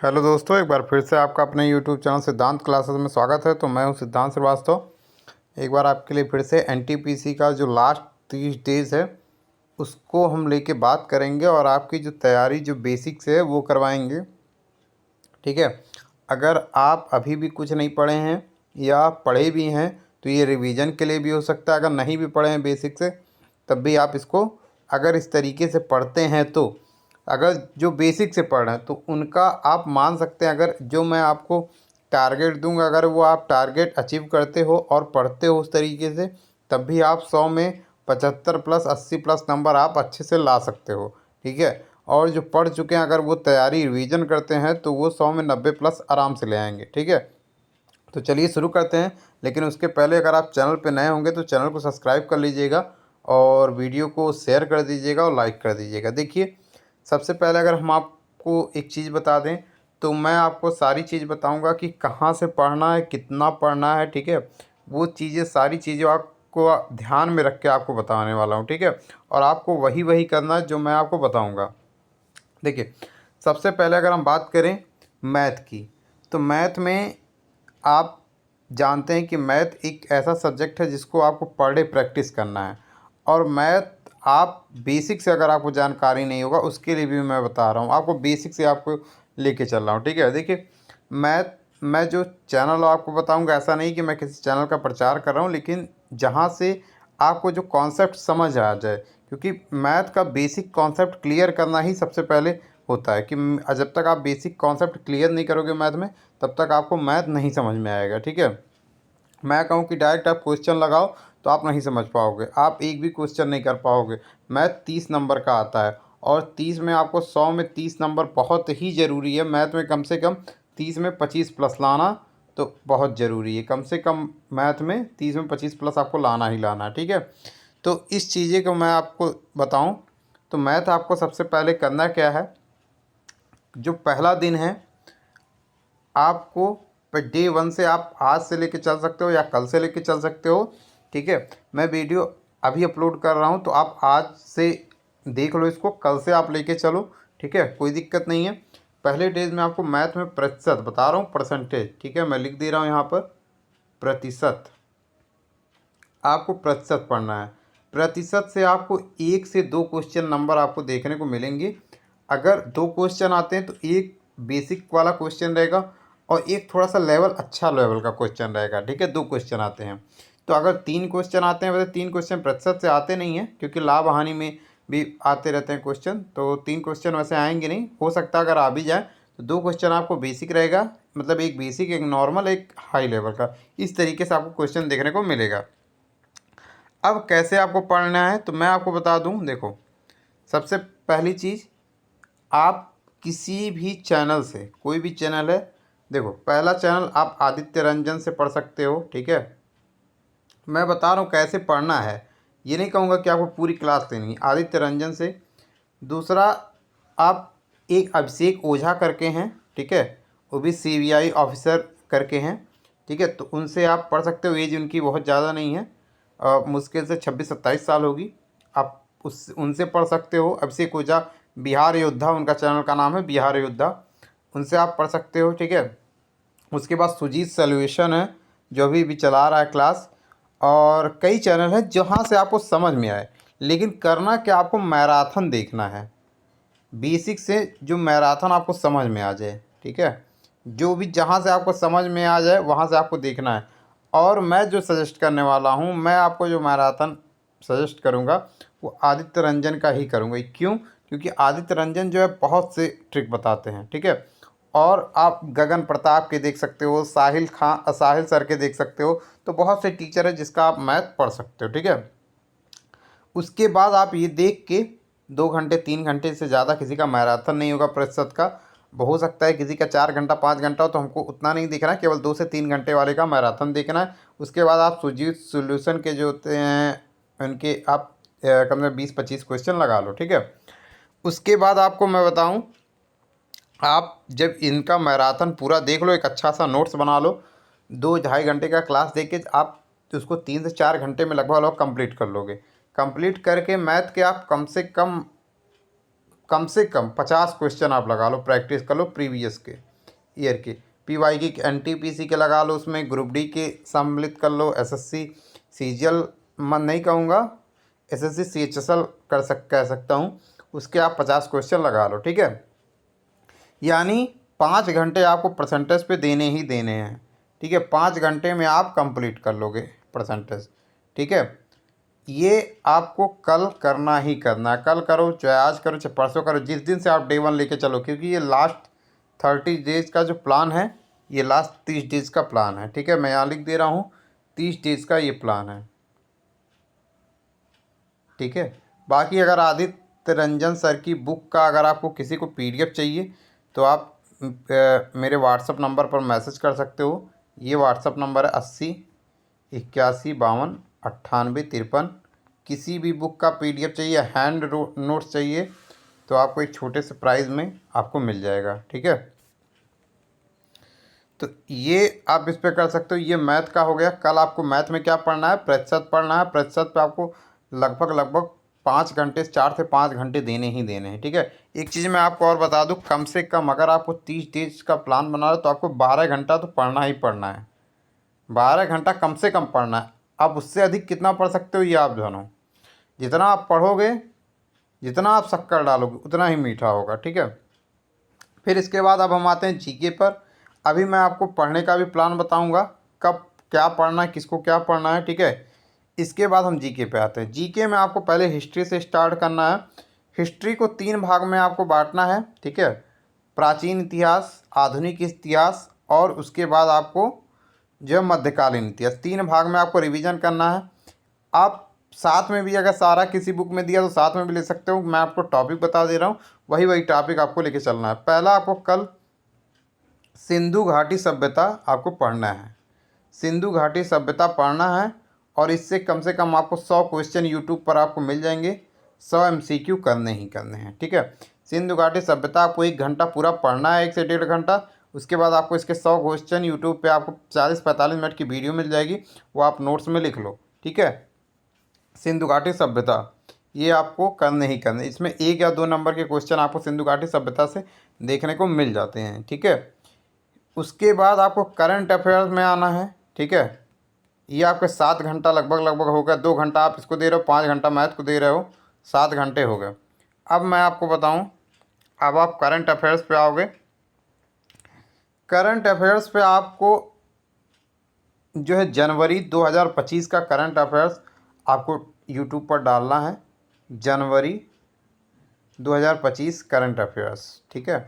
Hello दोस्तों, एक बार फिर से आपका अपने यूट्यूब चैनल सिद्धांत क्लासेस में स्वागत है। तो मैं हूं सिद्धांत श्रीवास्तव। एक बार आपके लिए फिर से एनटीपीसी का जो लास्ट 30 डेज़ है उसको हम लेके बात करेंगे और आपकी जो तैयारी जो बेसिक्स है वो करवाएंगे। ठीक है। अगर आप अभी भी कुछ नहीं पढ़े हैं या पढ़े भी हैं तो ये रिवीजन के लिए भी हो सकता है। अगर नहीं भी पढ़े हैं बेसिक से तब भी आप इसको अगर इस तरीके से पढ़ते हैं तो अगर जो बेसिक से पढ़ रहे हैं तो उनका आप मान सकते हैं। अगर जो मैं आपको टारगेट दूंगा अगर वो आप टारगेट अचीव करते हो और पढ़ते हो उस तरीके से तब भी आप 100 में 75 प्लस 80 प्लस नंबर आप अच्छे से ला सकते हो। ठीक है। और जो पढ़ चुके हैं अगर वो तैयारी रिवीजन करते हैं तो वो 100 में 90 प्लस आराम से ले आएंगे। ठीक है। तो चलिए शुरू करते हैं। लेकिन उसके पहले अगर आप चैनल पे नए होंगे तो चैनल को सब्सक्राइब कर लीजिएगा और वीडियो को शेयर कर दीजिएगा और लाइक कर दीजिएगा। देखिए, सबसे पहले अगर हम आपको एक चीज़ बता दें तो मैं आपको सारी चीज़ बताऊंगा कि कहाँ से पढ़ना है, कितना पढ़ना है। ठीक है। वो चीज़ें सारी चीज़ें आपको ध्यान में रख के आपको बताने वाला हूँ। ठीक है। और आपको वही वही करना है जो मैं आपको बताऊँगा। देखिए, सबसे पहले अगर हम बात करें मैथ की तो मैथ में आप जानते हैं कि मैथ एक ऐसा सब्जेक्ट है जिसको आपको पर डे प्रैक्टिस करना है। और मैथ आप बेसिक से अगर आपको जानकारी नहीं होगा उसके लिए भी मैं बता रहा हूँ। आपको बेसिक से आपको लेके चल रहा हूँ। ठीक है। देखिए, मैथ मैं जो चैनल आपको बताऊँगा ऐसा नहीं कि मैं किसी चैनल का प्रचार कर रहा हूँ, लेकिन जहाँ से आपको जो कॉन्सेप्ट समझ आ जाए, क्योंकि मैथ का बेसिक कॉन्सेप्ट क्लियर करना ही सबसे पहले होता है कि जब तक आप बेसिक कॉन्सेप्ट क्लियर नहीं करोगे मैथ में तब तक आपको मैथ नहीं समझ में आएगा। ठीक है। मैं कहूँ कि डायरेक्ट आप क्वेश्चन लगाओ तो आप नहीं समझ पाओगे, आप एक भी क्वेश्चन नहीं कर पाओगे। मैथ 30 नंबर का आता है और 30 में आपको 100 में 30 नंबर बहुत ही ज़रूरी है। मैथ में कम से कम 30 में 25 प्लस लाना तो बहुत ज़रूरी है। कम से कम मैथ में 30 में 25 प्लस आपको लाना ही लाना है। ठीक है। तो इस चीज़ें को मैं आपको बताऊं तो मैथ आपको सबसे पहले करना क्या है। जो पहला दिन है आपको डे 1 से आप आज से लेके चल सकते हो या कल से लेके चल सकते हो। ठीक है। मैं वीडियो अभी अपलोड कर रहा हूँ तो आप आज से देख लो इसको, कल से आप लेके चलो। ठीक है। कोई दिक्कत नहीं है। पहले डेज में आपको मैथ में प्रतिशत बता रहा हूँ, परसेंटेज। ठीक है। मैं लिख दे रहा हूँ यहाँ पर प्रतिशत। आपको प्रतिशत पढ़ना है। प्रतिशत से आपको 1 से 2 क्वेश्चन नंबर आपको देखने को मिलेंगे। अगर 2 क्वेश्चन आते हैं तो एक बेसिक वाला क्वेश्चन रहेगा और एक थोड़ा सा लेवल अच्छा लेवल का क्वेश्चन रहेगा। ठीक है। 2 क्वेश्चन आते हैं। तो अगर 3 क्वेश्चन आते हैं, वैसे 3 क्वेश्चन प्रतिशत से आते नहीं हैं क्योंकि लाभ हानि में भी आते रहते हैं क्वेश्चन, तो 3 क्वेश्चन वैसे आएंगे नहीं। हो सकता है अगर आ भी जाए तो 2 क्वेश्चन आपको बेसिक रहेगा, मतलब एक बेसिक, एक नॉर्मल, एक हाई लेवल का। इस तरीके से आपको क्वेश्चन देखने को मिलेगा। अब कैसे आपको पढ़ना है तो मैं आपको बता दूं। देखो, सबसे पहली चीज़, आप किसी भी चैनल से, कोई भी चैनल है, देखो पहला चैनल आप आदित्य रंजन से पढ़ सकते हो। ठीक है। मैं बता रहा हूँ कैसे पढ़ना है, ये नहीं कहूँगा कि आपको पूरी क्लास लेनी है। आदित्य रंजन से। दूसरा, आप एक अभिषेक ओझा करके हैं। ठीक है। वो भी सीबीआई ऑफिसर करके हैं। ठीक है। तो उनसे आप पढ़ सकते हो। एज उनकी बहुत ज़्यादा नहीं है, मुश्किल से 26-27 साल होगी। आप उस उनसे पढ़ सकते हो। अभिषेक ओझा, बिहार योद्धा उनका चैनल का नाम है, बिहार योद्धा। उनसे आप पढ़ सकते हो। ठीक है। उसके बाद सुजीत सॉल्यूशन है जो अभी चला रहा है क्लास। और कई चैनल हैं जहाँ से आपको समझ में आए। लेकिन करना क्या, आपको मैराथन देखना है बेसिक से, जो मैराथन आपको समझ में आ जाए। ठीक है। जो भी जहाँ से आपको समझ में आ जाए वहाँ से आपको देखना है। और मैं जो सजेस्ट करने वाला हूँ, मैं आपको जो मैराथन सजेस्ट करूँगा वो आदित्य रंजन का ही करूँगा। क्यों? क्योंकि आदित्य रंजन जो है बहुत से ट्रिक बताते हैं। ठीक है। और आप गगन प्रताप के देख सकते हो, साहिल सर के देख सकते हो। तो बहुत से टीचर है जिसका आप मैथ पढ़ सकते हो। ठीक है। उसके बाद आप ये देख के 2 घंटे 3 घंटे से ज़्यादा किसी का मैराथन नहीं होगा प्रतिशत का। हो सकता है किसी का 4 घंटा 5 घंटा हो, तो हमको उतना नहीं देखना है, केवल 2 से 3 घंटे वाले का मैराथन देखना है। उसके बाद आप सुजीत सॉल्यूशन के जो होते हैं उनके आप कम से कम 20-25 क्वेश्चन लगा लो। ठीक है। उसके बाद आपको मैं बताऊं, आप जब इनका मैराथन पूरा देख लो, एक अच्छा सा नोट्स बना लो, 2-2.5 घंटे का क्लास देख के आप उसको 3 से 4 घंटे में लगभग कंप्लीट कर लोगे। कंप्लीट करके मैथ के आप कम से कम 50 क्वेश्चन आप लगा लो, प्रैक्टिस कर लो प्रीवियस के। ईयर के, पीवाई की एनटीपीसी के लगा लो, उसमें ग्रुप डी के सम्मिलित कर लो, एसएससी सीजीएल मन नहीं कहूँगा, एसएससी सीएचएसएल कह सकता हूँ, उसके आप 50 क्वेश्चन लगा लो। ठीक है, यानी 5 घंटे आपको परसेंटेज पे देने ही देने हैं। ठीक है, 5 घंटे में आप कंप्लीट कर लोगे परसेंटेज। ठीक है, ये आपको कल करना ही करना है। कल करो चाहे आज करो चाहे परसों करो, जिस दिन से आप डे 1 लेके चलो, क्योंकि ये लास्ट 30 डेज का जो प्लान है, ये लास्ट 30 डेज का प्लान है। ठीक है, मैं यहाँ लिख दे रहा हूँ 30 डेज का ये प्लान है। ठीक है, बाकी अगर आदित्य रंजन सर की बुक का अगर आपको किसी को पीडीएफ चाहिए तो आप मेरे व्हाट्सअप नंबर पर मैसेज कर सकते हो। ये व्हाट्सअप नंबर है 80 81 52 98 53। किसी भी बुक का पीडीएफ चाहिए, हैंड नोट्स चाहिए, तो आपको एक छोटे से प्राइस में आपको मिल जाएगा। ठीक है, तो ये आप इस पे कर सकते हो। ये मैथ का हो गया। कल आपको मैथ में क्या पढ़ना है, प्रतिशत पढ़ना है। प्रतिशत पे आपको लगभग 5 घंटे, 4 से 5 घंटे देने ही देने हैं। ठीक है, एक चीज़ मैं आपको और बता दूं, कम से कम अगर आपको 30 डेज का प्लान बना रहे हो तो आपको 12 घंटा तो पढ़ना ही पढ़ना है। 12 घंटा कम से कम पढ़ना है। आप उससे अधिक कितना पढ़ सकते हो ये आप जानो। जितना आप पढ़ोगे, जितना आप शक्कर डालोगे, उतना ही मीठा होगा। ठीक है, फिर इसके बाद अब हम आते हैं जीके पर। अभी मैं आपको पढ़ने का भी प्लान बताऊंगा, कब क्या पढ़ना है, किसको क्या पढ़ना है। ठीक है, इसके बाद हम जीके पे आते हैं। जीके में आपको पहले हिस्ट्री से स्टार्ट करना है। हिस्ट्री को 3 भाग में आपको बांटना है। ठीक है, प्राचीन इतिहास, आधुनिक इतिहास और उसके बाद आपको जो है मध्यकालीन इतिहास। 3 भाग में आपको रिवीजन करना है। आप साथ में भी अगर सारा किसी बुक में दिया तो साथ में भी ले सकते हो। मैं आपको टॉपिक बता दे रहा हूँ, वही वही टॉपिक आपको लेके चलना है। पहला आपको कल सिंधु घाटी सभ्यता आपको पढ़ना है। सिंधु घाटी सभ्यता पढ़ना है और इससे कम से कम आपको 100 क्वेश्चन यूट्यूब पर आपको मिल जाएंगे। 100 एमसीक्यू करने ही करने हैं। ठीक है, सिंधु घाटी सभ्यता आपको 1 घंटा पूरा पढ़ना है, 1 से 1.5 घंटा। उसके बाद आपको इसके 100 क्वेश्चन यूट्यूब पे आपको 40-45 मिनट की वीडियो मिल जाएगी, वो आप नोट्स में लिख लो। ठीक है, सिंधु घाटी सभ्यता ये आपको करने ही करने, इसमें 1 या 2 नंबर के क्वेश्चन आपको सिंधु घाटी सभ्यता से देखने को मिल जाते हैं। ठीक है, उसके बाद आपको करंट अफेयर्स में आना है। ठीक है, ये आपके 7 घंटा लगभग हो गया। 2 घंटा आप इसको दे रहे हो, 5 घंटा मैथ को दे रहे हो, 7 घंटे हो गए। अब मैं आपको बताऊं, अब आप करंट अफेयर्स पे आओगे। करंट अफेयर्स पे आपको जो है जनवरी 2025 का करंट अफेयर्स आपको यूट्यूब पर डालना है। जनवरी 2025 करंट अफेयर्स। ठीक है,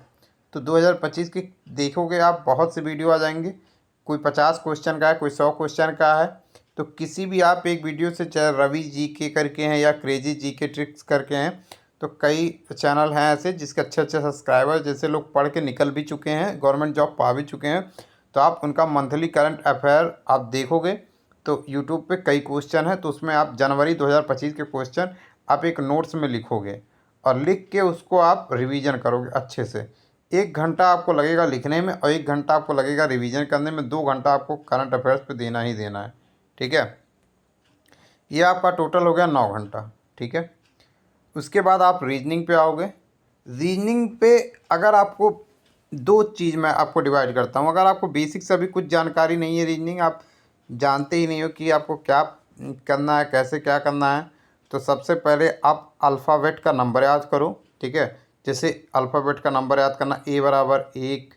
तो 2025 की देखोगे आप, बहुत से वीडियो आ जाएंगे। कोई 50 क्वेश्चन का है, कोई 100 क्वेश्चन का है। तो किसी भी आप एक वीडियो से, चाहे रवि जी के करके हैं या क्रेजी जी के ट्रिक्स करके हैं, तो कई चैनल हैं ऐसे जिसके अच्छे अच्छे सब्सक्राइबर, जैसे लोग पढ़ के निकल भी चुके हैं, गवर्नमेंट जॉब पा भी चुके हैं। तो आप उनका मंथली करंट अफेयर आप देखोगे तो यूट्यूब पे कई क्वेश्चन हैं, तो उसमें आप जनवरी 2025 के क्वेश्चन आप एक नोट्स में लिखोगे और लिख के उसको आप रिवीजन करोगे अच्छे से। 1 घंटा आपको लगेगा लिखने में और 1 घंटा आपको लगेगा रिवीजन करने में। 2 घंटा आपको करंट अफेयर्स पे देना ही देना है। ठीक है, ये आपका टोटल हो गया 9 घंटा। ठीक है, उसके बाद आप रीजनिंग पे आओगे। रीजनिंग पे अगर आपको 2 चीज़ मैं आपको डिवाइड करता हूँ। अगर आपको बेसिक से अभी कुछ जानकारी नहीं है, रीजनिंग आप जानते ही नहीं हो कि आपको क्या करना है, कैसे क्या करना है, तो सबसे पहले आप अल्फ़ाबेट का नंबर याद करो। ठीक है, जैसे अल्फ़ाबेट का नंबर याद करना, A बराबर 1,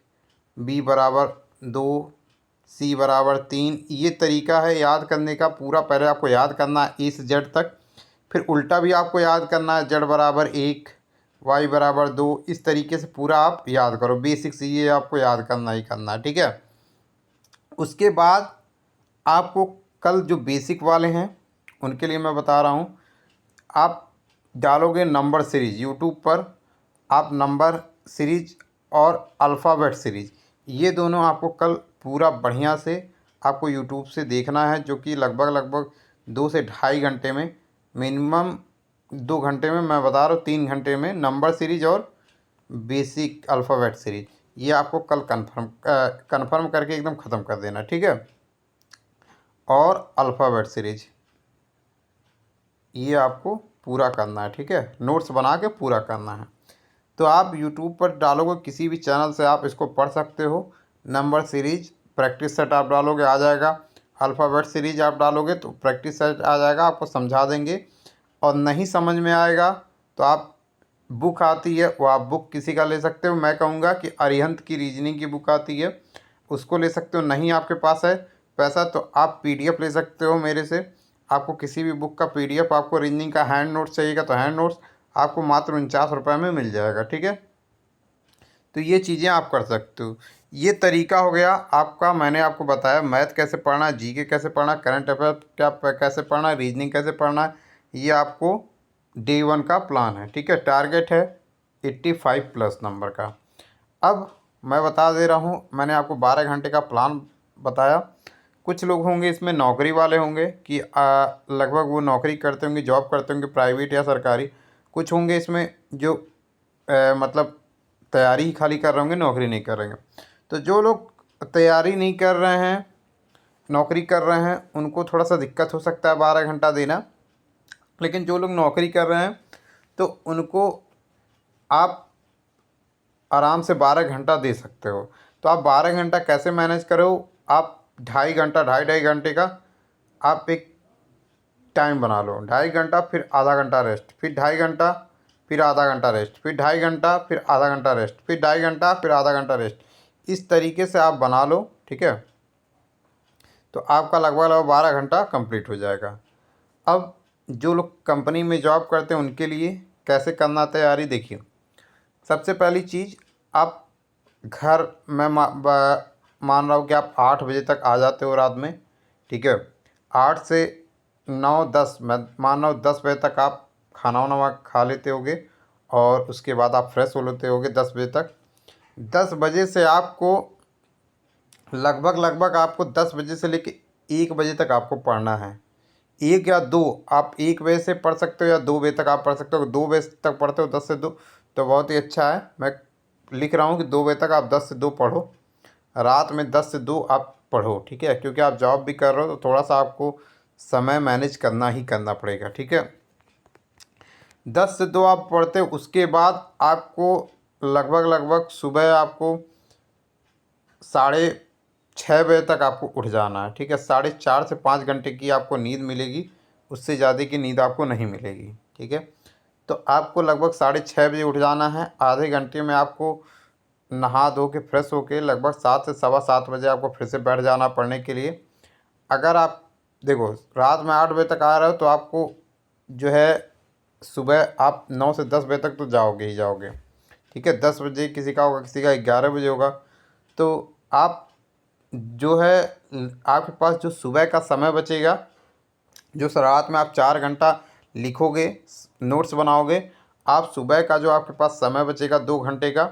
B बराबर 2, C बराबर 3। ये तरीका है याद करने का। पूरा पहले आपको याद करना है A से Z तक, फिर उल्टा भी आपको याद करना है, Z बराबर 1, Y बराबर 2। इस तरीके से पूरा आप याद करो। बेसिक्स ये आपको याद करना ही करना है। ठीक है, उसके बाद आपको कल जो बेसिक वाले हैं उनके लिए मैं बता रहा हूँ, आप डालोगे नंबर सीरीज़ यूट्यूब पर। आप नंबर सीरीज़ और अल्फ़ाबेट सीरीज़, ये दोनों आपको कल पूरा बढ़िया से आपको यूट्यूब से देखना है, जो कि लगभग 2 से ढाई घंटे में, मिनिमम 2 घंटे में, मैं बता रहा हूँ 3 घंटे में, नंबर सीरीज़ और बेसिक अल्फ़ाबेट सीरीज़ ये आपको कल कंफर्म करके एकदम ख़त्म कर देना। ठीक है, और अल्फ़ाबेट सीरीज़ ये आपको पूरा करना है। ठीक है, नोट्स बना के पूरा करना है। तो आप यूट्यूब पर डालोगे किसी भी चैनल से आप इसको पढ़ सकते हो। नंबर सीरीज प्रैक्टिस सेट आप डालोगे आ जाएगा, अल्फ़ाबेट सीरीज आप डालोगे तो प्रैक्टिस सेट आ जाएगा, आपको समझा देंगे। और नहीं समझ में आएगा तो आप बुक आती है वो आप बुक किसी का ले सकते हो। मैं कहूँगा कि अरिहंत की रीजनिंग की बुक आती है उसको ले सकते हो। नहीं आपके पास है पैसा तो आप पीडीएफ ले सकते हो मेरे से। आपको किसी भी बुक का पीडीएफ, आपको रीजनिंग का हैंड नोट्स चाहिएगा तो हैंड नोट्स आपको मात्र 49 रुपये में मिल जाएगा। ठीक है, तो ये चीज़ें आप कर सकते हो। ये तरीका हो गया आपका, मैंने आपको बताया मैथ कैसे पढ़ना है, जीके कैसे पढ़ना है, करंट अफेयर क्या कैसे पढ़ना है, रीजनिंग कैसे पढ़ना है। ये आपको डे 1 का प्लान है। ठीक है, टारगेट है 85 प्लस नंबर का। अब मैं बता दे रहा हूँ, मैंने आपको 12 घंटे का प्लान बताया। कुछ लोग होंगे इसमें नौकरी वाले होंगे कि लगभग वो नौकरी करते होंगे, जॉब करते होंगे प्राइवेट या सरकारी। कुछ होंगे इसमें जो मतलब तैयारी ही खाली कर रहे होंगे, नौकरी नहीं कर रहे हैं। तो जो लोग तैयारी नहीं कर रहे हैं, नौकरी कर रहे हैं, उनको थोड़ा सा दिक्कत हो सकता है 12 घंटा देना। लेकिन जो लोग नौकरी कर रहे हैं तो उनको आप आराम से 12 घंटा दे सकते हो। तो आप 12 घंटा कैसे मैनेज करो, आप 2.5 घंटा 2.5 घंटे का आप एक टाइम बना लो। 2.5 घंटा फिर आधा घंटा रेस्ट, फिर 2.5 घंटा फिर आधा घंटा रेस्ट, फिर 2.5 घंटा फिर आधा घंटा रेस्ट, फिर 2.5 घंटा फिर आधा घंटा रेस्ट। इस तरीके से आप बना लो। ठीक है, तो आपका लगभग लगभग 12 घंटा कंप्लीट हो जाएगा। अब जो लोग कंपनी में जॉब करते हैं उनके लिए कैसे करना तैयारी देखिए। सबसे पहली चीज़, आप घर में मान रहा हूँ कि आप 8 बजे तक आ जाते हो रात में। ठीक है, 8 से 9 10 मैं मान रहा हूँ 10 बजे तक आप खाना वाना खा लेते होगे और उसके बाद आप फ्रेश हो लेते होगे 10 बजे तक। 10 बजे से आपको लगभग आपको 10 बजे से लेके 1 बजे तक आपको पढ़ना है। 1 या 2, आप 1 बजे से पढ़ सकते हो या 2 बजे तक आप पढ़ सकते हो। 2 बजे तक पढ़ते हो 10 से 2 तो बहुत ही अच्छा है। मैं लिख रहा हूँ कि 2 बजे तक आप 10 से 2 पढ़ो, रात में 10 से 2 आप पढ़ो। ठीक है, क्योंकि आप जॉब भी कर रहे हो तो थोड़ा सा आपको समय मैनेज करना ही करना पड़ेगा। ठीक है, 10 से 2 आप पढ़ते हो, उसके बाद आपको लगभग सुबह आपको 6:30 बजे तक आपको उठ जाना है। ठीक है, 4.5 से 5 घंटे की आपको नींद मिलेगी, उससे ज़्यादा की नींद आपको नहीं मिलेगी। ठीक है, तो आपको लगभग 6:30 बजे उठ जाना है। आधे घंटे में आपको नहा धो के फ्रेश होके लगभग 7 से 7:15 बजे आपको फिर से बैठ जाना पढ़ने के लिए। अगर आप देखो रात में 8 बजे तक आ रहे हो तो आपको जो है सुबह आप 9 से 10 बजे तक तो जाओगे ही जाओगे। ठीक है, 10 बजे किसी का होगा, किसी का 11 बजे होगा। तो आप जो है आपके पास जो सुबह का समय बचेगा, जो रात में आप 4 घंटा लिखोगे, नोट्स बनाओगे, आप सुबह का जो आपके पास समय बचेगा 2 घंटे का,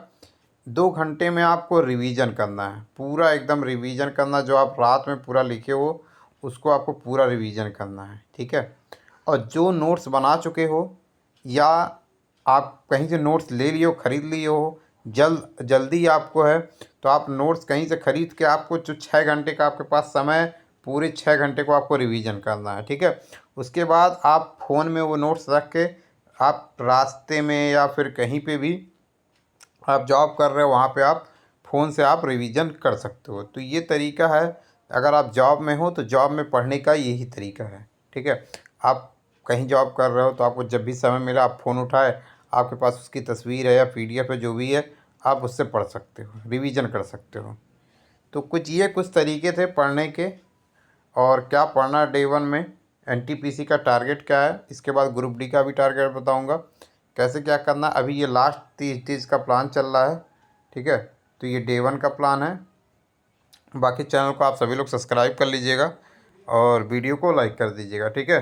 2 घंटे में आपको रिवीजन करना है, पूरा एकदम रिवीजन करना। जो आप रात में पूरा लिखे हो उसको आपको पूरा रिवीजन करना है। ठीक है, और जो नोट्स बना चुके हो या आप कहीं से नोट्स ले लिए हो, ख़रीद लिए हो, जल्दी आपको है तो आप नोट्स कहीं से ख़रीद के आपको जो 6 घंटे का आपके पास समय, पूरे 6 घंटे को आपको रिवीजन करना है। ठीक है, उसके बाद आप फ़ोन में वो नोट्स रख के आप रास्ते में या फिर कहीं पे भी आप जॉब कर रहे हो वहाँ पे आप फ़ोन से आप रिवीजन कर सकते हो। तो ये तरीका है, अगर आप जॉब में हो तो जॉब में पढ़ने का यही तरीका है। ठीक है, आप कहीं जॉब कर रहे हो तो आपको जब भी समय मिला आप फ़ोन उठाए, आपके पास उसकी तस्वीर है या पीडीएफ है जो भी है, आप उससे पढ़ सकते हो, रिवीजन कर सकते हो। तो कुछ तरीके थे पढ़ने के। और क्या पढ़ना है डे 1 में, एनटीपीसी का टारगेट क्या है, इसके बाद ग्रुप डी का भी टारगेट बताऊंगा कैसे क्या करना है। अभी ये लास्ट 30 का प्लान चल रहा है। ठीक है, तो ये डे 1 का प्लान है। बाकी चैनल को आप सभी लोग सब्सक्राइब कर लीजिएगा और वीडियो को लाइक कर दीजिएगा। ठीक है।